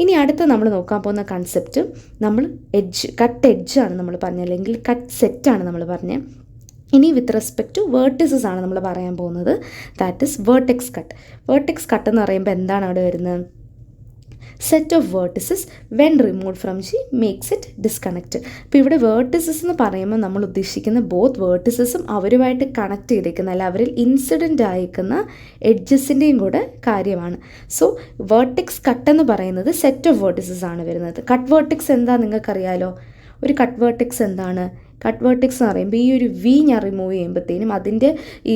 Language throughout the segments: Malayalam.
ഇനി അടുത്ത നമ്മൾ നോക്കാൻ പോകുന്ന കൺസെപ്റ്റ് നമ്മൾ കട്ട് എഡ്ജാണ് നമ്മൾ പറഞ്ഞത്, അല്ലെങ്കിൽ കട്ട് സെറ്റാണ് നമ്മൾ പറഞ്ഞത്. ഇനി വിത്ത് റെസ്പെക്ട് ടു വേർട്ടിസസ് ആണ് നമ്മൾ പറയാൻ പോകുന്നത്. That is vertex cut. Vertex cut എന്ന് പറയുമ്പോൾ എന്താണ് അവിടെ വരുന്നത്? Set of vertices when removed from G makes it disconnected. അപ്പോൾ ഇവിടെ വേർട്ടിസസ് എന്ന് പറയുമ്പോൾ നമ്മൾ ഉദ്ദേശിക്കുന്ന ബോത്ത് വേർട്ടിസസും അവരുമായിട്ട് കണക്ട് ചെയ്തേക്കുന്ന, അല്ല അവരിൽ ഇൻസിഡൻ്റ് ആയിരിക്കുന്ന എഡ്ജസിൻ്റെയും കൂടെ കാര്യമാണ്. സോ വേർട്ടെക്സ് കട്ട് എന്ന് പറയുന്നത് സെറ്റ് ഓഫ് വേർട്ടിസസ് ആണ് വരുന്നത്. കട്ട് വേർട്ടെക്സ് എന്താ നിങ്ങൾക്കറിയാലോ? ഒരു കട്ട് വേർട്ടെക്സ് എന്താണ്? കട്ട് വേർട്ടെക്സ് എന്ന് പറയുമ്പോൾ ഈ ഒരു വി ഞാൻ റിമൂവ് ചെയ്യുമ്പോഴത്തേനും അതിൻ്റെ ഈ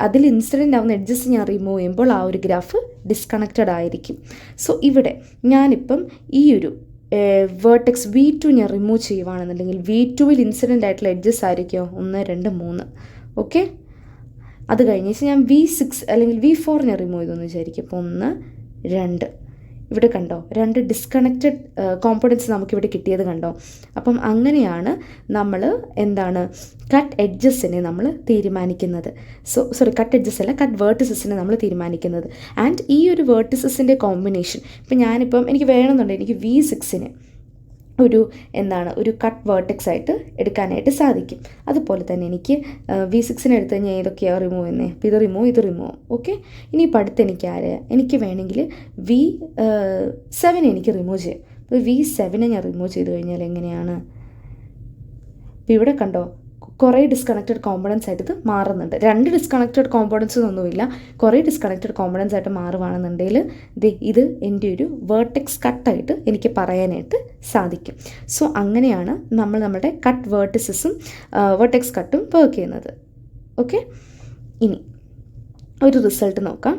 അതിൽ ഇൻസിഡൻ്റ് ആവുന്ന എഡ്ജസ് ഞാൻ റിമൂവ് ചെയ്യുമ്പോൾ ആ ഒരു ഗ്രാഫ് ഡിസ്കണക്റ്റഡ് ആയിരിക്കും. സോ ഇവിടെ ഞാനിപ്പം ഈ ഒരു വേർട്ടെക്സ് V2 ഞാൻ റിമൂവ് ചെയ്യുവാണെന്നുണ്ടെങ്കിൽ V2വിൽ ഇൻസിഡൻ്റ് ആയിട്ടുള്ള എഡ്ജസ് ആയിരിക്കുമോ? 1, 2, 3. ഓക്കെ, അത് കഴിഞ്ഞ് ഞാൻ V6 അല്ലെങ്കിൽ V4 ഞാൻ റിമൂവ് ചെയ്തെന്ന് വിചാരിക്കും. അപ്പോൾ 1, 2. ഇവിടെ കണ്ടോ 2 ഡിസ്കണക്റ്റഡ് കോമ്പണൻസ് നമുക്കിവിടെ കിട്ടിയത് കണ്ടോ? അപ്പം അങ്ങനെയാണ് നമ്മൾ എന്താണ് കട്ട് എഡ്ജസിനെ നമ്മൾ തീരുമാനിക്കുന്നത്. കട്ട് എഡ്ജസ് അല്ല, കട്ട് വേർട്ടിസസിനെ നമ്മൾ തീരുമാനിക്കുന്നത്. ആൻഡ് ഈ ഒരു വേർട്ടിസസിൻ്റെ കോമ്പിനേഷൻ ഇപ്പം ഞാനിപ്പം എനിക്ക് വേണമെന്നുണ്ടെങ്കിൽ എനിക്ക് V6ന് ഒരു കട്ട് വേർട്ടെക്സ് ആയിട്ട് എടുക്കാനായിട്ട് സാധിക്കും. അതുപോലെ തന്നെ എനിക്ക് V6ന് എടുത്ത് കഴിഞ്ഞാൽ ഏതൊക്കെയാണ് റിമൂവ് ചെയ്യുന്നത്? അപ്പോൾ ഇത് റിമൂവ്. ഓക്കെ, ഇനിയിപ്പോൾ അടുത്ത് എനിക്ക് വേണമെങ്കിൽ V7 എനിക്ക് റിമൂവ് ചെയ്യാം. അപ്പോൾ V7 ഞാൻ റിമൂവ് ചെയ്ത് കഴിഞ്ഞാൽ എങ്ങനെയാണ്? അപ്പോൾ ഇവിടെ കണ്ടോ കുറേ ഡിസ്കണക്റ്റഡ് കോമ്പണൻസ് ആയിട്ട് ഇത് മാറുന്നുണ്ട്. 2 ഡിസ്കണക്റ്റഡ് കോമ്പണൻസ് ഒന്നുമില്ല, കുറേ ഡിസ്കണക്റ്റഡ് കോമ്പണൻസ് ആയിട്ട് മാറുവാണെന്നുണ്ടെങ്കിൽ ഇത് എൻ്റെ ഒരു വേർട്ടെക്സ് കട്ടായിട്ട് എനിക്ക് പറയാനായിട്ട് സാധിക്കും. സോ അങ്ങനെയാണ് നമ്മൾ നമ്മുടെ കട്ട് വേർട്ടിസസും വേർട്ടെക്സ് കട്ടും വർക്ക് ചെയ്യുന്നത്. ഓക്കെ, ഇനി ഒരു റിസൾട്ട് നോക്കാം.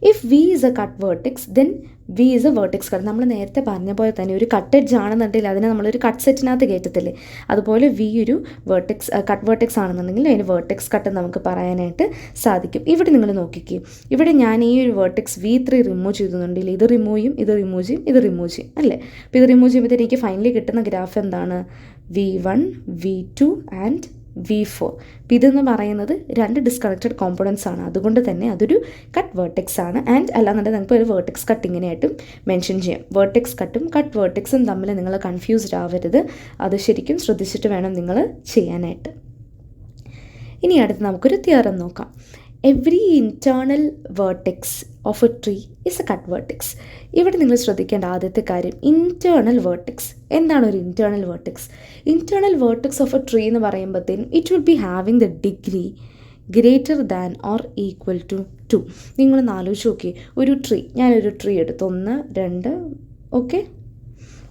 If V is A cut vertex then V is A vertex cut. നമ്മൾ നേരത്തെ പറഞ്ഞ പോലെ തന്നെ ഒരു കട്ട് എഡ്ജ് ആണെന്നുണ്ടെങ്കിൽ അതിനെ നമ്മളൊരു കട്ട് സെറ്റിനകത്ത് കയറ്റത്തില്ലേ, അതുപോലെ V ഒരു കട്ട് വേർട്ടെക്സ് ആണെന്നുണ്ടെങ്കിൽ അതിന് വേർട്ടെക്സ് കട്ട് നമുക്ക് പറയാനായിട്ട് സാധിക്കും. ഇവിടെ നിങ്ങൾ നോക്കിക്കേ, ഇവിടെ ഞാൻ ഈ ഒരു വേർട്ടെക്സ് V3 റിമൂവ് ചെയ്തുന്നുണ്ടെങ്കിൽ ഇത് റിമൂവ് ചെയ്യും, ഇത് റിമൂവ് ചെയ്യും അല്ലേ? അപ്പോൾ ഇത് റിമൂവ് ചെയ്യുമ്പോഴത്തേക്ക് എനിക്ക് ഫൈനലി കിട്ടുന്ന ഗ്രാഫ് എന്താണ്? V1, V2 and V4. അപ്പോൾ ഇതെന്ന് പറയുന്നത് 2 ഡിസ്കണക്റ്റഡ് കോമ്പണൻസ് ആണ്, അതുകൊണ്ട് തന്നെ അതൊരു കട്ട് വേർട്ടെക്സ് ആണ്. ആൻഡ് അല്ലാന്നുണ്ടെങ്കിൽ നമുക്ക് ഒരു വേർട്ടെക്സ് കട്ട് ഇങ്ങനെയായിട്ടും മെൻഷൻ ചെയ്യാം. വേർട്ടെക്സ് കട്ടും കട്ട് വേർട്ടെക്സും തമ്മിൽ നിങ്ങൾ കൺഫ്യൂസ്ഡ് ആവരുത്, അത് ശരിക്കും ശ്രദ്ധിച്ചിട്ട് വേണം നിങ്ങൾ ചെയ്യാനായിട്ട്. ഇനി അടുത്ത് നമുക്കൊരു തിയറം നോക്കാം. Every internal vertex of a tree is a cut vertex. ഇവിടെ നിങ്ങൾ ശ്രദ്ധിക്കേണ്ട ആദ്യത്തെ കാര്യം ഇൻറ്റേർണൽ വേർട്ടെക്സ്. എന്താണ് ഒരു internal vertex? Internal vertex of a tree എന്ന് പറയുമ്പോഴത്തേനും it will be having the degree greater than or equal to 2. നിങ്ങളൊന്ന് ആലോചിച്ച് നോക്കിയേ, ഞാനൊരു ട്രീ എടുത്തു 1, 2. ഓക്കെ,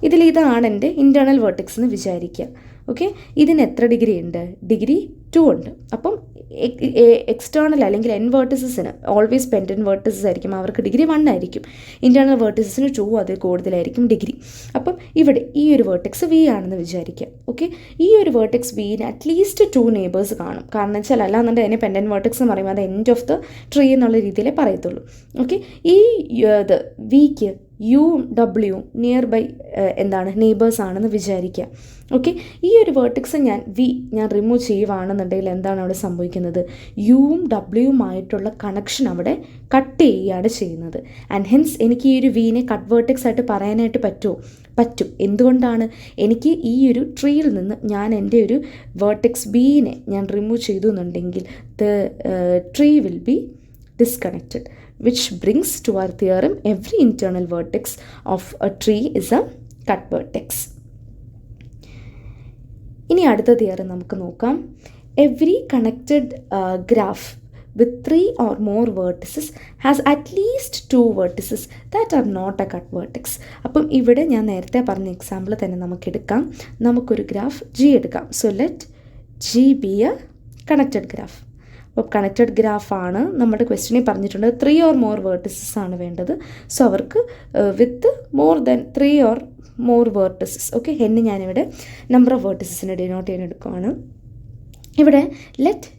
ഇതാണ് എൻ്റെ ഇൻറ്റേർണൽ വേർട്ടെക്സ് എന്ന് വിചാരിക്കുക. ഓക്കെ, ഇതിന് എത്ര ഡിഗ്രി ഉണ്ട്? ഡിഗ്രി 2 ഉണ്ട്. അപ്പം എക്സ്റ്റേണൽ അല്ലെങ്കിൽ എൻ വേർട്ടിസസിന് ഓൾവേസ് പെൻഡൻറ്റ് വേർട്ടിസസ് ആയിരിക്കും, അവർക്ക് ഡിഗ്രി 1 ആയിരിക്കും. ഇൻറ്റേർണൽ വേർട്ടിസസിന് 2 അതിൽ കൂടുതലായിരിക്കും ഡിഗ്രി. അപ്പം ഇവിടെ ഈ ഒരു വേർട്ടെക്സ് V ആണെന്ന് വിചാരിക്കാം. ഓക്കെ, ഈ ഒരു വേർട്ടെക്സ് Vന് അറ്റ്ലീസ്റ്റ് 2 നെയ്ബേഴ്സ് കാണും. കാരണം വെച്ചാൽ അല്ലാന്നുണ്ടെങ്കിൽ അതിനെ പെൻഡൻറ്റ് വേർട്ടെക്സ് എന്ന് പറയുമ്പോൾ അത് എൻഡ് ഓഫ് ദ ട്രീ എന്നുള്ള രീതിയിലേ പറയത്തുള്ളൂ. ഓക്കെ, ഈ Vക്ക് യും ഡബ്ല്യുവും നിയർ ബൈ നെയ്ബേഴ്സ് ആണെന്ന് വിചാരിക്കുക. ഓക്കെ, ഈ ഒരു വേർട്ടെക്സ് ഞാൻ റിമൂവ് ചെയ്യുവാണെന്നുണ്ടെങ്കിൽ എന്താണ് അവിടെ സംഭവിക്കുന്നത്? യുവും ഡബ്ല്യുവുമായിട്ടുള്ള കണക്ഷൻ അവിടെ കട്ട് ചെയ്യുകയാണ് ചെയ്യുന്നത്. ആൻഡ് ഹെൻസ് എനിക്ക് ഈ ഒരു Vനെ കട്ട് വേർട്ടെക്സ് ആയിട്ട് പറയാനായിട്ട് പറ്റും. എന്തുകൊണ്ടാണ്? എനിക്ക് ഈ ഒരു ട്രീയിൽ നിന്ന് ഞാൻ എൻ്റെ ഒരു വേർട്ടെക്സ് Bനെ ഞാൻ റിമൂവ് ചെയ്തു എന്നുണ്ടെങ്കിൽ the tree will be disconnected, which brings to our theorem every internal vertex of a tree is a cut vertex. ഇനി അടുത്ത തിയറം നമുക്ക് നോക്കാം. Every connected graph with 3 or more vertices has at least 2 vertices that are not a cut vertex. അപ്പം ഇവിടെ ഞാൻ നേരത്തെ പറഞ്ഞ എക്സാമ്പിൾ തന്നെ നമുക്കെടുക്കാം. നമുക്കൊരു ഗ്രാഫ് G എടുക്കാം. So let G be a connected graph. അപ്പോൾ കണക്റ്റഡ് ഗ്രാഫാണ് നമ്മുടെ ക്വസ്റ്റ്യനിൽ പറഞ്ഞിട്ടുണ്ട്. 3 or more vertices ആണ് വേണ്ടത്. സോ അവർക്ക് with more than 3 or more vertices. Okay, എന്ന് ഞാനിവിടെ നമ്പർ ഓഫ് വേർട്ടിസസിനെ ഡിനോട്ട് ചെയ്യാൻ എടുക്കുകയാണ്. ഇവിടെ let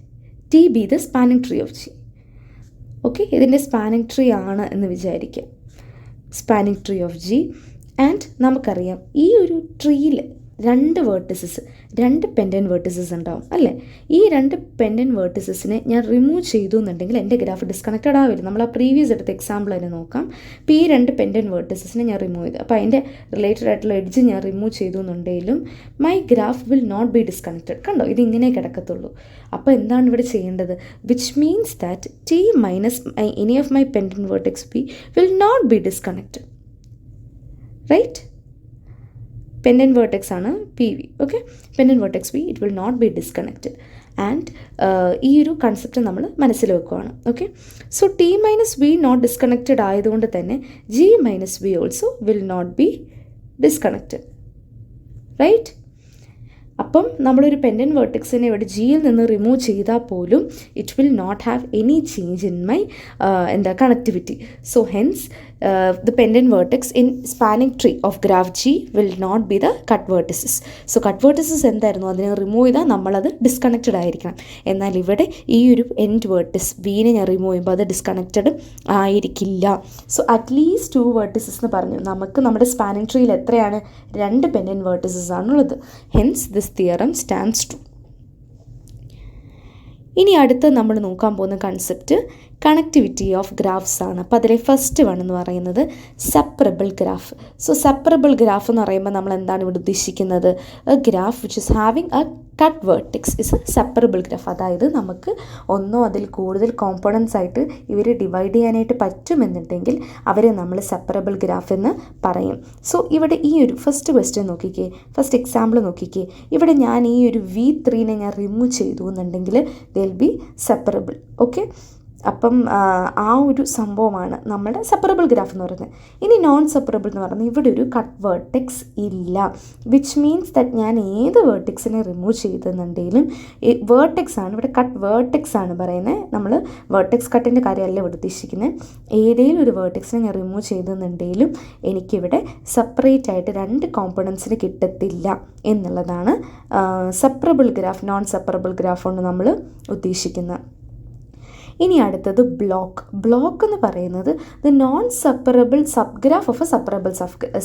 T be the spanning tree of G. Okay, ഇതിൻ്റെ സ്പാനിങ് ട്രീ ആണ് എന്ന് വിചാരിക്കുക, spanning tree of G. And നമുക്കറിയാം ഈ ഒരു ട്രീയിൽ രണ്ട് വേർട്ടിസസ്, രണ്ട് പെൻഡൻറ്റ് വേർട്ടിസസ് ഉണ്ടാവും അല്ലേ. ഈ രണ്ട് പെൻഡൻറ്റ് വേർട്ടിസസിനെ ഞാൻ റിമൂവ് ചെയ്തു എന്നുണ്ടെങ്കിൽ എൻ്റെ ഗ്രാഫ് ഡിസ്കണക്റ്റഡ് ആവില്ല. നമ്മൾ ആ പ്രീവിയസ് എടുത്ത എക്സാമ്പിൾ തന്നെ നോക്കാം. അപ്പോൾ ഈ രണ്ട് പെൻഡൻറ്റ് വേർട്ടിസസിനെ ഞാൻ റിമൂവ് ചെയ്തു, അപ്പോൾ അതിൻ്റെ റിലേറ്റഡ് ആയിട്ടുള്ള എഡ്ജ് ഞാൻ റിമൂവ് ചെയ്തു എന്നുണ്ടെങ്കിലും my graph will not be disconnected. കണ്ടോ, ഇതിങ്ങനെ കിടക്കത്തുള്ളൂ. അപ്പോൾ എന്താണ് ഇവിടെ ചെയ്യേണ്ടത്? Which means that T minus any of my pendant vertex P will not be disconnected, right. Pendant vertex ആണ് P V. Okay, pendant vertex P, it will not be disconnected. And ഈ ഒരു കൺസെപ്റ്റ് നമ്മൾ മനസ്സിൽ വെക്കുകയാണ്. Okay, so T minus V not disconnected ആയതുകൊണ്ട് തന്നെ G minus V also will not be disconnected, right. അപ്പം നമ്മളൊരു പെൻഡൻറ്റ് വേർട്ടെക്സിനെ ഇവിടെ ജിയിൽ നിന്ന് റിമൂവ് ചെയ്താൽ പോലും it will not have any change in my connectivity. So hence the pendant vertex in spanning tree of graph G will not be the cut vertices. So cut vertices എന്തായിരുന്നു, അതിനെ റിമൂവ് ചെയ്താൽ നമ്മളത് ഡിസ്കണക്റ്റഡ് ആയിരിക്കണം. എന്നാൽ ഇവിടെ ഈ ഒരു എൻഡ് വേർട്ടിസ് വീനെ ഞാൻ റിമൂവ് ചെയ്യുമ്പോൾ അത് ഡിസ്കണക്റ്റഡ് ആയിരിക്കില്ല. സോ അറ്റ്ലീസ്റ്റ് 2 വേർട്ടിസസ് എന്ന് പറഞ്ഞു. നമുക്ക് നമ്മുടെ സ്പാനിങ് ട്രീയിൽ എത്രയാണ്? 2 പെൻഡൻറ്റ് വേർട്ടിസസ് ആണുള്ളത്. Hence this theorem stands true. ഇനി അടുത്ത് നമ്മൾ നോക്കാൻ പോകുന്ന കൺസെപ്റ്റ് കണക്ടിവിറ്റി ഓഫ് ഗ്രാഫ്സ് ആണ്. അപ്പോൾ അതിലെ ഫസ്റ്റ് വൺ എന്ന് പറയുന്നത് separable graph. So separable graph എന്ന് പറയുമ്പോൾ നമ്മൾ എന്താണ് ഇവിടെ ഉദ്ദേശിക്കുന്നത്? A graph which is having A cut vertex is A separable graph. അതായത് നമുക്ക് ഒന്നോ അതിൽ കൂടുതൽ കോമ്പോണൻസ് ആയിട്ട് ഇവർ ഡിവൈഡ് ചെയ്യാനായിട്ട് പറ്റുമെന്നുണ്ടെങ്കിൽ അവരെ നമ്മൾ സെപ്പറബിൾ ഗ്രാഫ് എന്ന് പറയും. സോ ഇവിടെ ഈ ഒരു ഫസ്റ്റ് ക്വസ്റ്റ്യൻ നോക്കിക്കേ, ഫസ്റ്റ് എക്സാമ്പിൾ നോക്കിക്കേ. ഇവിടെ ഞാൻ ഈ ഒരു V3നെ ഞാൻ റിമൂവ് ചെയ്തു എന്നുണ്ടെങ്കിൽ they will be separable. Okay, അപ്പം ആ ഒരു സംഭവമാണ് നമ്മുടെ സെപ്പറബിൾ ഗ്രാഫ് എന്ന് പറയുന്നത്. ഇനി നോൺ സെപ്പറബിൾ എന്ന് പറയുന്നത് ഇവിടെ ഒരു കട്ട് വേർട്ടെക്സ് ഇല്ല. വിച്ച് മീൻസ് ദാറ്റ് ഞാൻ ഏത് വേർട്ടെക്സിനെ റിമൂവ് ചെയ്തെന്നുണ്ടെങ്കിലും വേർട്ടെക്സ് ആണ് ഇവിടെ, കട്ട് വേർട്ടെക്സ് ആണ് പറയുന്നത്. നമ്മൾ വേർട്ടെക്സ് കട്ടിൻ്റെ കാര്യമല്ല ഇവിടെ ഉദ്ദേശിക്കുന്നത്. ഏതെങ്കിലും ഒരു വേർട്ടെക്സിനെ ഞാൻ റിമൂവ് ചെയ്തെന്നുണ്ടെങ്കിലും എനിക്കിവിടെ സെപ്പറേറ്റ് ആയിട്ട് 2 കോമ്പണൻസിന് കിട്ടത്തില്ല എന്നുള്ളതാണ് separable graph, non separable graph കൊണ്ട് നമ്മൾ ഉദ്ദേശിക്കുന്നത്. ഇനി അടുത്തത് ബ്ലോക്ക് എന്ന് പറയുന്നത് the non separable sub graph of a separable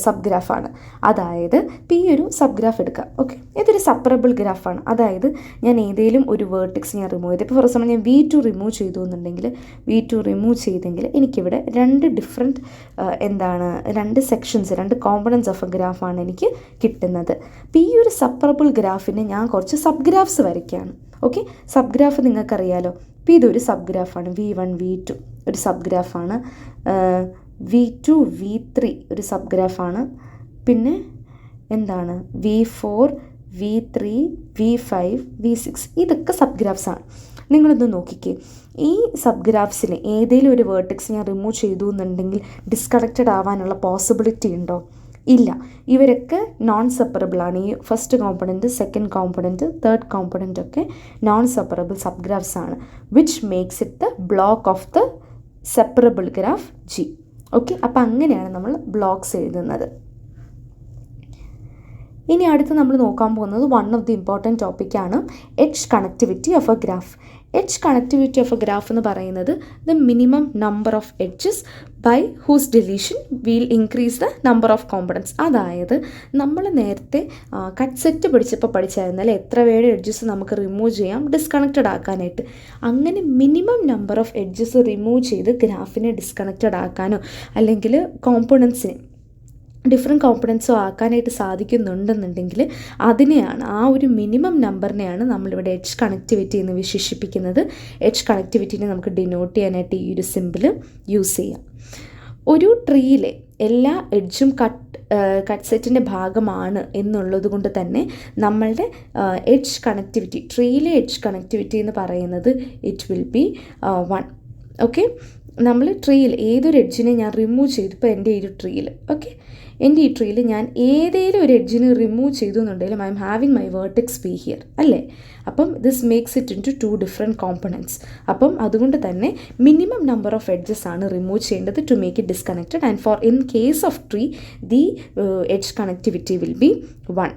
sub ഗ്രാഫാണ്. അതായത് ഇപ്പോൾ ഈ ഒരു സബ് ഗ്രാഫ് എടുക്കാം. ഓക്കെ, ഇതൊരു സെപ്പറബിൾ ഗ്രാഫാണ്. അതായത് ഞാൻ ഏതെങ്കിലും ഒരു വേർട്ടെക്സ് ഞാൻ റിമൂവ് ചെയ്ത്, ഇപ്പോൾ ഫോർ എക്സാമ്പിൾ ഞാൻ V2 റിമൂവ് ചെയ്തു എന്നുണ്ടെങ്കിൽ, V2 റിമൂവ് ചെയ്തെങ്കിൽ എനിക്കിവിടെ 2 different 2 sections, 2 components of a ഗ്രാഫാണ് എനിക്ക് കിട്ടുന്നത്. അപ്പോൾ ഈ ഒരു സെപ്പറബിൾ ഗ്രാഫിന് ഞാൻ കുറച്ച് സബ് ഗ്രാഫ്സ് വരയ്ക്കുകയാണ്. ഓക്കെ, സബ് ഗ്രാഫ് നിങ്ങൾക്കറിയാലോ. അപ്പോൾ ഇതൊരു സബ് ഗ്രാഫാണ്. V1 V2 ഒരു സബ് ഗ്രാഫാണ്. V2 V3 ഒരു സബ് ഗ്രാഫാണ്. പിന്നെ V4 V3 V5 V6 ഇതൊക്കെ സബ് ഗ്രാഫ്സാണ്. നിങ്ങളൊന്ന് നോക്കിക്കേ, ഈ സബ് ഗ്രാഫ്സിന് ഏതെങ്കിലും ഒരു വേർട്ടെക്സ് ഞാൻ റിമൂവ് ചെയ്തു എന്നുണ്ടെങ്കിൽ ഡിസ്കണക്റ്റഡ് ആവാനുള്ള പോസിബിലിറ്റി ഉണ്ടോ? ഇല്ല. ഇവരൊക്കെ നോൺ സെപ്പറബിൾ ആണ്. ഈ first component, second component, third component ഒക്കെ നോൺ സെപ്പറബിൾ സബ് ഗ്രാഫ്സ് ആണ്. Which makes it the block of the separable graph G. Okay, അപ്പോൾ അങ്ങനെയാണ് നമ്മൾ ബ്ലോക്സ് എഴുതുന്നത്. ഇനി അടുത്ത് നമ്മൾ നോക്കാൻ പോകുന്നത് വൺ ഓഫ് ദി ഇമ്പോർട്ടൻറ്റ് ടോപ്പിക്കാണ് edge connectivity of a graph. Edge connectivity of a graph എന്ന് പറയുന്നത് the minimum number of edges by whose deletion will increase the number of components. അതായത് നമ്മൾ നേരത്തെ കട്ട് സെറ്റ് പഠിച്ചായിരുന്നല്ലേ, എത്ര വേറെ എഡ്ജസ് നമുക്ക് റിമൂവ് ചെയ്യാം ഡിസ്കണക്റ്റഡ് ആക്കാനായിട്ട്. അങ്ങനെ minimum number of edges remove ചെയ്ത് ഗ്രാഫിനെ ഡിസ്കണക്റ്റഡ് ആക്കാനോ അല്ലെങ്കിൽ കോമ്പണൻസിനെ ഡിഫറെൻറ്റ് കോമ്പണൻസോ ആക്കാനായിട്ട് സാധിക്കുന്നുണ്ടെന്നുണ്ടെങ്കിൽ അതിനെയാണ്, ആ ഒരു മിനിമം നമ്പറിനെയാണ് നമ്മളിവിടെ എഡ്ജ് കണക്ടിവിറ്റി എന്ന് വിശേഷിപ്പിക്കുന്നത്. എഡ്ജ് കണക്ടിവിറ്റിനെ നമുക്ക് ഡിനോട്ട് ചെയ്യാനായിട്ട് ഈ ഒരു സിമ്പിൾ യൂസ് ചെയ്യാം. ഒരു ട്രീയിലെ എല്ലാ എഡ്ജും കട്ട് സെറ്റിൻ്റെ ഭാഗമാണ് എന്നുള്ളത് കൊണ്ട് തന്നെ നമ്മളുടെ എഡ്ജ് കണക്ടിവിറ്റി, ട്രീയിലെ എഡ്ജ് കണക്ടിവിറ്റി എന്ന് പറയുന്നത് ഇറ്റ് വിൽ ബി 1. ഓക്കെ, നമ്മൾ ട്രീയിൽ ഏതൊരു എഡ്ജിനെ ഞാൻ റിമൂവ് ചെയ്തു, ഇപ്പോൾ എൻ്റെ ഈ ഒരു ട്രീയിൽ, ഓക്കെ, എൻ്റെ ഈ ട്രീയിൽ ഞാൻ ഏതെങ്കിലും ഒരു എഡ്ജിന് റിമൂവ് ചെയ്തു എന്നുണ്ടെങ്കിലും I'm having my vertex P here അല്ലേ. അപ്പം this makes it into 2 different components. അപ്പം അതുകൊണ്ട് തന്നെ മിനിമം നമ്പർ ഓഫ് എഡ്ജസ് ആണ് റിമൂവ് ചെയ്യേണ്ടത് to make it disconnected. And for in case of tree the edge connectivity will be 1.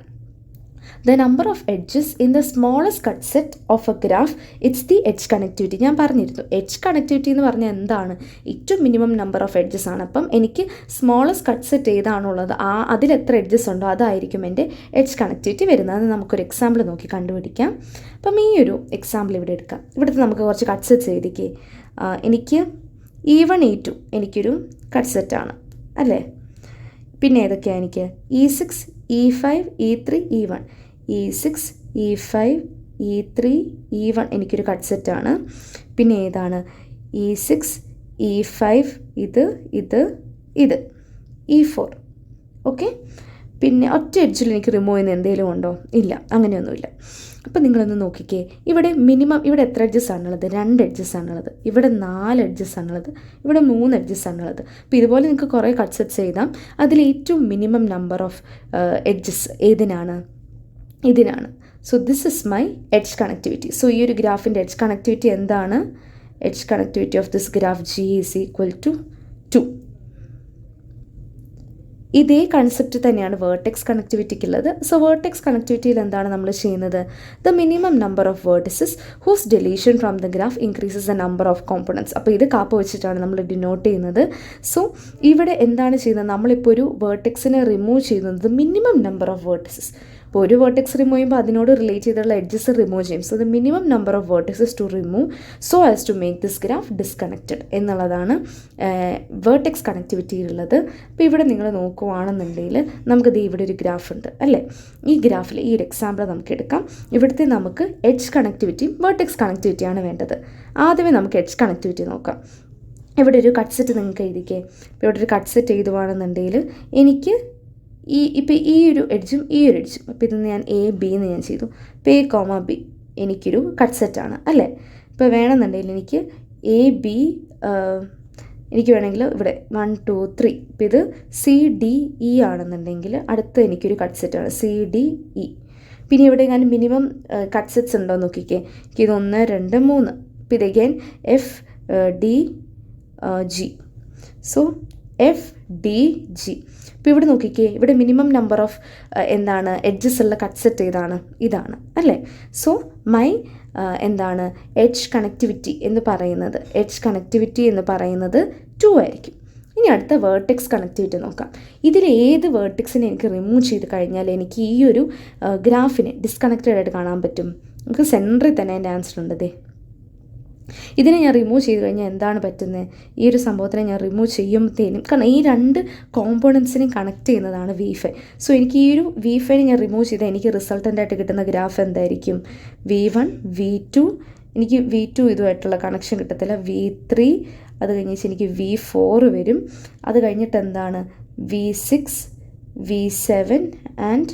The number of edges in the smallest cut set of a graph, it's the edge connectivity. ഞാൻ പറഞ്ഞിരുന്നു എഡ്ജ് കണക്ടിവിറ്റി എന്ന് പറഞ്ഞാൽ എന്താണ്, ഏറ്റവും മിനിമം നമ്പർ ഓഫ് എഡ്ജസ് ആണ്. അപ്പം എനിക്ക് സ്മോളസ്റ്റ് കട്ട് സെറ്റ് ഏതാണുള്ളത് അതിൽ എത്ര എഡ്ജസ് ഉണ്ടോ അതായിരിക്കും എൻ്റെ എഡ്ജ് കണക്ടിവിറ്റി വരുന്നത്. അത് നമുക്കൊരു എക്സാമ്പിൾ നോക്കി കണ്ടുപിടിക്കാം. അപ്പം ഈ ഒരു എക്സാമ്പിൾ ഇവിടെ എടുക്കാം. ഇവിടുത്തെ നമുക്ക് കുറച്ച് കട്ട് സെറ്റ്സ് എഴുതിക്കേ. എനിക്ക് E1 E2 എനിക്കൊരു കട്ട് സെറ്റാണ് അല്ലേ. പിന്നെ ഏതൊക്കെയാണ് എനിക്ക് E6 E5 E3 E1 E6 E5 E3 E1 എനിക്കൊരു കട്ട് സെറ്റാണ്. പിന്നെ ഏതാണ് E6 E5 ഇത് E4. ഓക്കെ. പിന്നെ ഒറ്റ എഡ്ജിൽ എനിക്ക് റിമൂവ് ചെയ്യുന്ന എന്തെങ്കിലും ഉണ്ടോ? ഇല്ല, അങ്ങനെയൊന്നുമില്ല. അപ്പോൾ നിങ്ങളൊന്ന് നോക്കിക്കേ, ഇവിടെ മിനിമം ഇവിടെ എത്ര എഡ്ജസ് ആണുള്ളത്? 2 എഡ്ജസ് ആണുള്ളത്. ഇവിടെ 4 എഡ്ജസ് ആണുള്ളത്. ഇവിടെ 3 എഡ്ജസ് ആണുള്ളത്. അപ്പോൾ ഇതുപോലെ നിങ്ങൾക്ക് കുറേ കട്ട് സെറ്റ്സ് എഴുതാം. അതിൽ ഏറ്റവും മിനിമം നമ്പർ ഓഫ് എഡ്ജസ് ഏതിനാണ്? ഇതിനാണ്. So this is my edge connectivity. So ഈ ഒരു ഗ്രാഫിൻ്റെ എഡ്ജ് കണക്ടിവിറ്റി എന്താണ്? Edge connectivity of this graph G is equal to 2. ഇതേ കൺസെപ്റ്റ് തന്നെയാണ് വേർട്ടെക്സ് കണക്ടിവിറ്റിക്കുള്ളത്. സോ വേർട്ടെക്സ് കണക്ടിവിറ്റിയിൽ എന്താണ് നമ്മൾ ചെയ്യുന്നത്? The minimum number of vertices whose deletion from the graph increases the number of components. അപ്പോൾ ഇത് കാപ്പ് വെച്ചിട്ടാണ് നമ്മൾ ഡിനോട്ട് ചെയ്യുന്നത്. സോ ഇവിടെ എന്താണ് ചെയ്യുന്നത്? നമ്മളിപ്പോൾ ഒരു വേർട്ടെക്സിനെ റിമൂവ് ചെയ്യുന്നത് മിനിമം നമ്പർ ഓഫ് വേർട്ടിസസ്. ഇപ്പോൾ ഒരു വേർട്ടെക്സ് റിമൂവ് ചെയ്യുമ്പോൾ അതിനോട് റിലേറ്റ് ചെയ്തുള്ള എഡ്ജസ് റിമൂവ് ചെയ്യും. So the minimum number of vertexes to remove so as to make this graph disconnected എന്നുള്ളതാണ് വേർട്ടെക്സ് കണക്ടിവിറ്റിയിലുള്ളത്. അപ്പോൾ ഇവിടെ നിങ്ങൾ നോക്കുകയാണെന്നുണ്ടെങ്കിൽ നമുക്കിത് ഇവിടെ ഒരു ഗ്രാഫ് ഉണ്ട് അല്ലേ. ഈ ഗ്രാഫിൽ ഈ ഒരു എക്സാമ്പിൾ നമുക്ക് എടുക്കാം. ഇവിടുത്തെ നമുക്ക് എഡ്ജ് കണക്ടിവിറ്റിയും വേർട്ടെക്സ് കണക്ടിവിറ്റിയാണ് വേണ്ടത്. ആദ്യമേ നമുക്ക് എഡ്ജ് കണക്ടിവിറ്റി നോക്കാം. ഇവിടെ ഒരു കട്ട് സെറ്റ് നിങ്ങൾക്ക് എഴുതിക്കേ. ഇപ്പോൾ ഇവിടെ ഒരു കട്ട് സെറ്റ് എഴുതുകയാണെന്നുണ്ടെങ്കിൽ എനിക്ക് ഇപ്പോൾ ഈ ഒരു എഡ്ജും ഈ ഒരു എഡ്ജും, അപ്പോൾ ഇത് ഞാൻ A B എന്ന് ഞാൻ ചെയ്തു. ഇപ്പോൾ A, B എനിക്കൊരു കട്ട് സെറ്റാണ് അല്ലേ. ഇപ്പോൾ വേണമെന്നുണ്ടെങ്കിൽ എനിക്ക് AB എനിക്ക് വേണമെങ്കിൽ ഇവിടെ 1 2 3 ഇപ്പോൾ ഇത് CDE ആണെന്നുണ്ടെങ്കിൽ അടുത്ത എനിക്കൊരു കട്ട് സെറ്റാണ് CDE. പിന്നെ ഇവിടെ ഞാൻ മിനിമം കട്ട് സെറ്റ്സ് ഉണ്ടോ നോക്കിക്കേ. ഇത് 1 2 3. ഇപ്പോൾ ഇത് അഗൈൻ FDG. So FDG. ഇപ്പോൾ ഇവിടെ നോക്കിക്കേ, ഇവിടെ മിനിമം നമ്പർ ഓഫ് എന്താണ് എഡ്ജസ് ഉള്ള കട്ട് സെറ്റ് ഏതാണ്? ഇതാണ് അല്ലേ. സോ മൈ എന്താണ് എഡ്ജ് കണക്ടിവിറ്റി എന്ന് പറയുന്നത് 2 ആയിരിക്കും. ഇനി അടുത്ത വേർട്ടെക്സ് കണക്ടിവിറ്റി നോക്കാം. ഇതിൽ ഏത് വേർട്ടെക്സിനെ എനിക്ക് റിമൂവ് ചെയ്ത് കഴിഞ്ഞാൽ എനിക്ക് ഈ ഒരു ഗ്രാഫിനെ ഡിസ്കണക്റ്റഡ് ആയിട്ട് കാണാൻ പറ്റും? നമുക്ക് സെൻറ്ററിൽ തന്നെ എൻ്റെ ആൻസർ ഉണ്ട്. ഇതിനെ ഞാൻ റിമൂവ് ചെയ്ത് കഴിഞ്ഞാൽ എന്താണ് പറ്റുന്നത്? ഈ ഒരു സംഭവത്തിനെ ഞാൻ റിമൂവ് ചെയ്യുമ്പോഴത്തേനും, കാരണം ഈ 2 കോമ്പോണൻസിനെയും കണക്ട് ചെയ്യുന്നതാണ് V5. സോ എനിക്ക് ഈ ഒരു V5നെ ഞാൻ റിമൂവ് ചെയ്താൽ എനിക്ക് റിസൾട്ടൻ്റായിട്ട് കിട്ടുന്ന ഗ്രാഫ് എന്തായിരിക്കും? V1 V2. എനിക്ക് V2 ഇതുമായിട്ടുള്ള കണക്ഷൻ കിട്ടത്തില്ല. V3 അത് കഴിഞ്ഞിട്ട് എനിക്ക് V4 വരും. അത് കഴിഞ്ഞിട്ട് എന്താണ് V6 V7 ആൻഡ്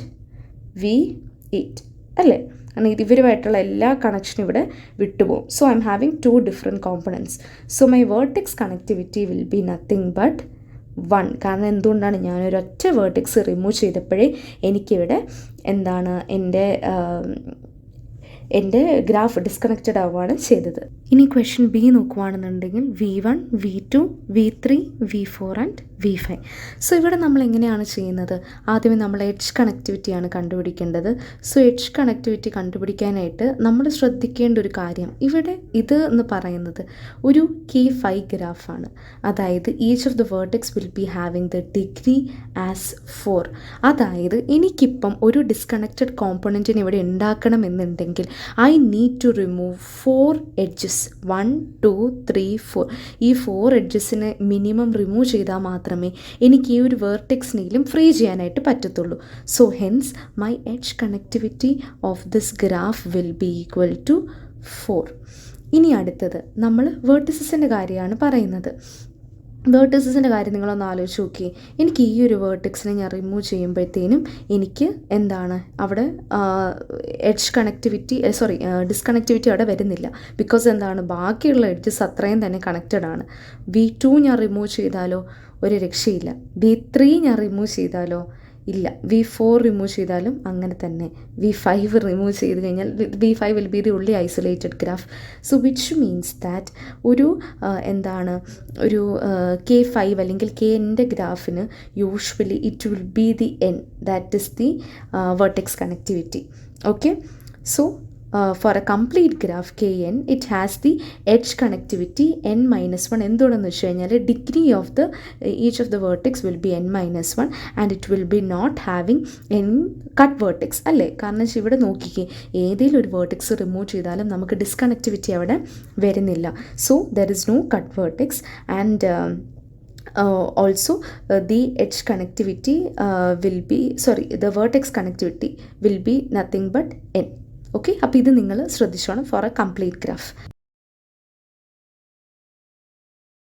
V8 അല്ലേ. കാരണം ഇവരുമായിട്ടുള്ള എല്ലാ കണക്ഷനും ഇവിടെ വിട്ടുപോകും. So I M having 2 different components. So my vertex connectivity will B nothing but 1. കാരണം എന്തുകൊണ്ടാണ്? ഞാനൊരൊറ്റ വേർട്ടെക്സ് റിമൂവ് ചെയ്തപ്പോഴേ എനിക്കിവിടെ എന്താണ് എൻ്റെ ഗ്രാഫ് ഡിസ്കണക്റ്റഡ് ആവുകയാണ് ചെയ്തത്. ഇനി ക്വസ്റ്റ്യൻ B നോക്കുകയാണെന്നുണ്ടെങ്കിൽ V1 V2 V3 V4 and V5. So ഇവിടെ നമ്മൾ എങ്ങനെയാണ് ചെയ്യുന്നത്? ആദ്യമേ നമ്മൾ എഡ്ജ് കണക്ടിവിറ്റിയാണ് കണ്ടുപിടിക്കേണ്ടത്. സോ എഡ്ജ് കണക്ടിവിറ്റി കണ്ടുപിടിക്കാനായിട്ട് നമ്മൾ ശ്രദ്ധിക്കേണ്ട ഒരു കാര്യം, ഇവിടെ ഇത് എന്ന് പറയുന്നത് ഒരു K5 ഗ്രാഫാണ്. അതായത് each of the vertex will be having the degree as 4. അതായത് എനിക്കിപ്പം ഒരു ഡിസ്കണക്റ്റഡ് കോമ്പണൻറ്റിന് ഇവിടെ ഉണ്ടാക്കണമെന്നുണ്ടെങ്കിൽ I need to remove 4 edges. 1 2 3 4. ഈ 4 എഡ്ജസിന് മിനിമം റിമൂവ് ചെയ്താൽ മാത്രമേ എനിക്ക് ഈ ഒരു വേർട്ടെക്സിനെങ്കിലും ഫ്രീ ചെയ്യാനായിട്ട് പറ്റത്തുള്ളൂ. So hence my edge connectivity of this graph will be equal to 4. ഇനി അടുത്തത് നമ്മൾ വേർട്ടിസസിൻ്റെ കാര്യമാണ് പറയുന്നത്. വേർട്ടിസസിൻ്റെ കാര്യം നിങ്ങളൊന്ന് ആലോചിച്ച് നോക്കി. എനിക്ക് ഈ ഒരു വേർട്ടെക്സിനെ ഞാൻ റിമൂവ് ചെയ്യുമ്പോഴത്തേനും എനിക്ക് എന്താണ് അവിടെ എഡ്ജ് കണക്ടിവിറ്റി ഡിസ്കണക്ടിവിറ്റി അവിടെ വരുന്നില്ല. ബിക്കോസ് എന്താണ് ബാക്കിയുള്ള എഡ്ജസ് അത്രയും തന്നെ കണക്റ്റഡ് ആണ്. V2 ഞാൻ റിമൂവ് ചെയ്താലോ ഒരു രക്ഷയില്ല. V3 ഞാൻ റിമൂവ് ചെയ്താലോ ഇല്ല. V4 റിമൂവ് ചെയ്താലും അങ്ങനെ തന്നെ. V5 റിമൂവ് ചെയ്ത് കഴിഞ്ഞാൽ V5 will be the only isolated graph. So which means that ഒരു ഒരു K5 അല്ലെങ്കിൽ Kൻ്റെ ഗ്രാഫിന് usually it will be the N, that is the vertex connectivity. Okay, so for a complete graph Kn, it has the edge connectivity n-1. എന്തുകൊണ്ടെന്ന് വെച്ച് കഴിഞ്ഞാൽ degree of the each of the vertex will be n-1 and it will be not having any cut vertex അല്ലേ. കാരണം ഇവിടെ നോക്കിക്കേ, ഏതെങ്കിലും ഒരു വേർട്ടെക്സ് റിമൂവ് ചെയ്താലും നമുക്ക് ഡിസ്കണക്ടിവിറ്റി അവിടെ വരുന്നില്ല. So there is no cut vertex and also the edge connectivity the vertex connectivity will be nothing but n. Okay, അപ്പോൾ ഇത് നിങ്ങൾ ശ്രദ്ധിച്ചോണം ഫോർ എ കംപ്ലീറ്റ് ഗ്രാഫ്.